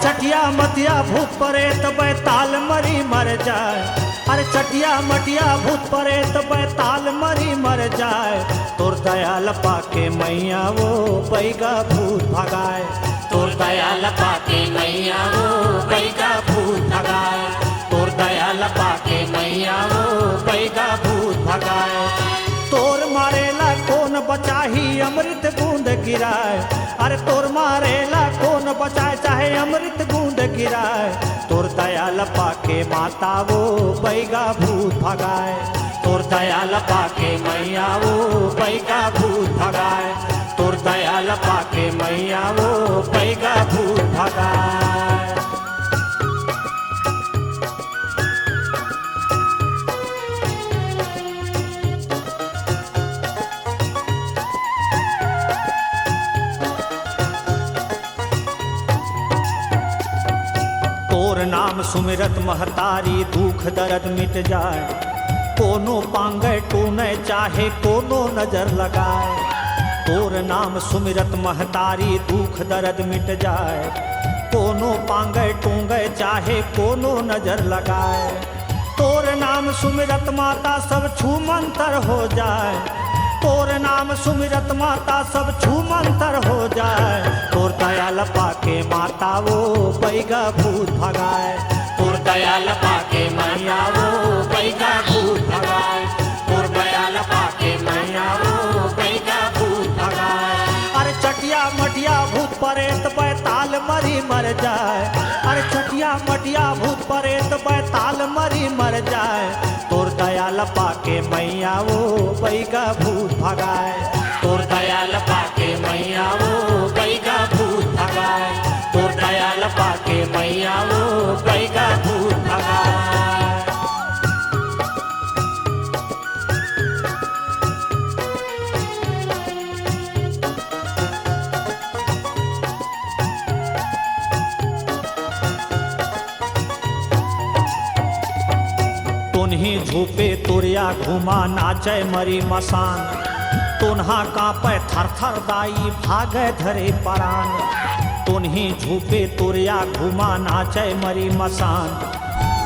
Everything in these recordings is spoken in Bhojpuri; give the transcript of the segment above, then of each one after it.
चटिया मटिया भूत प्रेत बैताल मरी मर जाए। अरे चटिया मटिया भूत प्रेत बैताल मरी मर जाए। तोर दयाल पाके मैया वो पैगा भूत भगाए। तोर दयाल पाके मैया वो पैगा भूत भगाए। तोर दयाल पाके मैया वो पैगा भूत भगाए। तोर मारेला कौन बचाही अमृत बूंद गिराए। अरे तोर मारेला कौन बचाए चाहे अमृत बूंद गिराए। तोर दयाल पाके माता वो पैगा भूत भगाए। तोर दयाल पाके मैया वो पैगा भूत भगाए। तोर दयाल पाके मैया वो पैगा भूत भगाए। तोर नाम सुमिरत महतारी दुख दर्द मिट जाए। कोनो पांगे टूने चाहे कोनो नजर लगाए। तोर नाम सुमिरत महतारी दुख दर्द मिट जाए। कोनो पांगे टूंगे चाहे कोनो नजर लगाए। तोर नाम सुमिरत माता सब छू मंतर हो जाए। तोर नाम सुमिरत माता सब छू मंतर हो जाए। तोर दयाल पाके माता वो पैगा भूत भगाए। तोर दयाल पाके मैया वो पैगा भूत भगाए। तोर दयाल पाके मैया वो पैगा भूत भगाए। अरे चटिया मटिया भूत प्रेत बैताल मरी मर जाए। अरे चटिया मटिया भूत प्रेत बैताल मरी मर जाए। तोर दयाल पाके मैया वो पैगा भूत भगाए। तोर दयाल पाके मैया वो पैगा भूत भगाए। तोर दयाल पाके मैया वो पैगा भूत भगाए। तुन्ही झूपे तुरिया घुमा नाचे मरी मसान। तुन्हा कांपे थर थर दाई भागे धरे परान। तुन्ही झूपे तुरिया घुमा नाचे मरी मसान।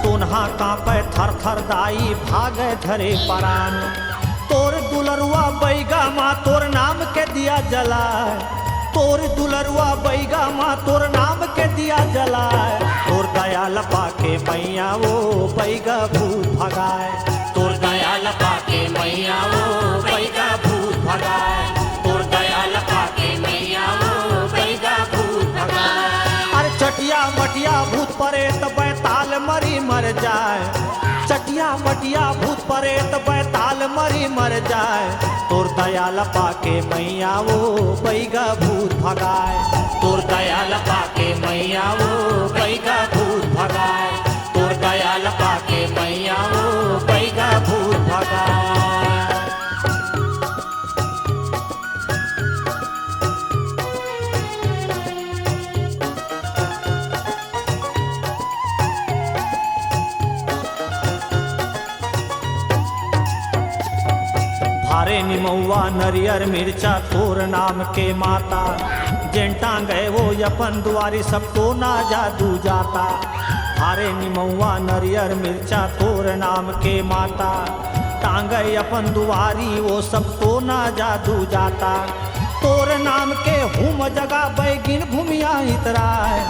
तुन्हा कांपे थर थर दाई भागे धरे परान। तोर दुलरुआ बैगा माँ तोर नाम के दिया जलाए। तोर दुलरुआ बैगा माँ तोर नाम के दिया जलाए। तोर दयाल पाके मैया वो पैगा भूत भगाए। तोर दयाल पाके मैया वो पैगा भूत भगाए। तोर दयाल पाके मैया वो पैगा भूत भगाए। अरे चटिया मटिया भूत प्रेत बैताल मरी मर जाए। चटिया मटिया भूत प्रेत बैताल मरी मर जाए। तोर दयाल पाके मैया वो पैगा भूत भगाए। तोर दयाल पाके मैया वो पैगा भूत भगाए। तोर दयाल पाके मैया वो पैगा भूत भगाए। भारे निमौआ नरियर मिर्चा तोर नाम के माता। जेंटा गए वो अपन दुआरी सबको ना जादू जाता। भारे निमौआ नरियर मिर्चा तोर नाम के माता। टांगे अपन दुआरी वो सबको ना जादू जाता। तोर नाम के हुम जगह बैगिन भूमिया इतराए।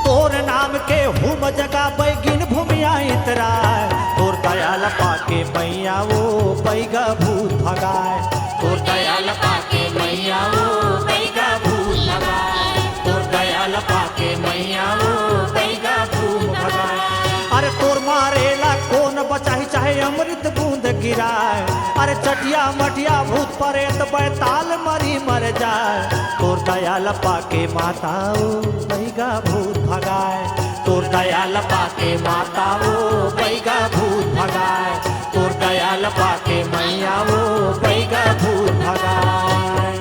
तोर नाम के हुम जगह बैगिन भूमिया इतराए। तोर दयाल पाके मैया वो पैगा भूत भगाए। तोर दयाल पाके मैया वो पैगा भूत भगाए। तोर दयाल पाके मैया वो पैगा भूत भगाए। अरे तोर मारेला कौन बचाही चाहे अमृत बूंद गिराए। अरे चटिया मटिया भूत प्रेत बैताल मरी मर जाए। तोर दयाल पाके माता वो पैगा भूत भगाए। तोर दयाल पाके माता वो पैगा भूत भगाए। तोर दयाल पाके मैया वो पैगा भूत भगाए।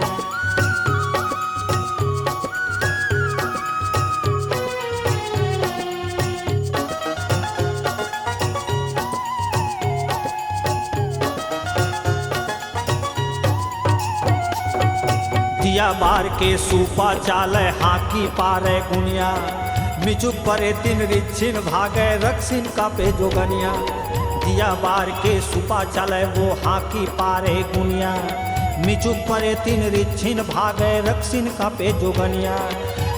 दिया बार के सूपा चाले हाकी पारे गुनिया। मिचुक परे तीन रिच्छिन भागे रक्सिन का पे जोगनिया दिया बार के सुपा चले वो हाकी पारे गुनिया मिचुक परे तीन रिच्छिन भागे रक्सिन का पे जोगनिया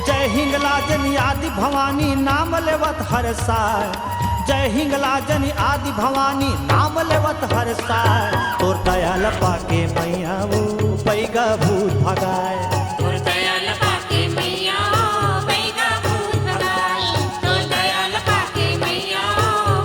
जय हिंगलाजन आदि भवानी नाम लेवत हर साय जय हिंगलाजन आदि भवानी नाम लेवत हर साय तोर दयाल पाके मैया वो पैगा भूत भगाए तोर दयाल पाके मैया पैगा भूत भगाए तोर दयाल पाके मैया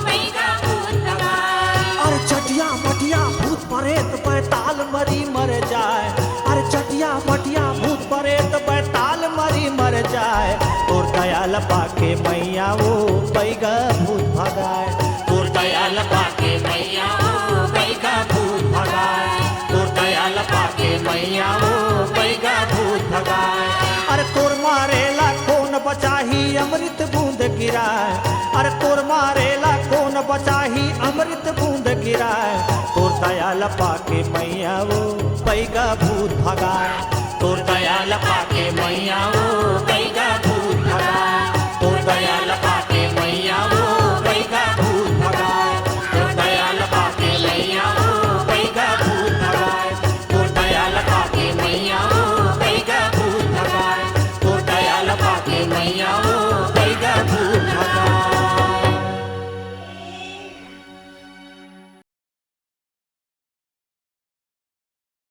पैगा भूत भगाए अरे चटिया मटिया भूत परेत बैताल मरी मर जाए अरे चटिया मटिया भूत परेत बैताल मरी मर जाए तोर दयाल पाके मैया वो पैगा भूत भगाए तोर दयाल पाके मैया वो पैगा भूत भगाए तोर दयाल पाके मैया वो पैगा भूत भगाए अरे तोर मारेला कौन बचाही अमृत बूंद गिराए अरे तोर मारेला कौन बचाही अमृत बूंद गिराए तोर दयाल पाके मैया वो पैगा भूत भगाए तोर दयाल पाके मैया वो पैगा भूत भगाए तोर दयाल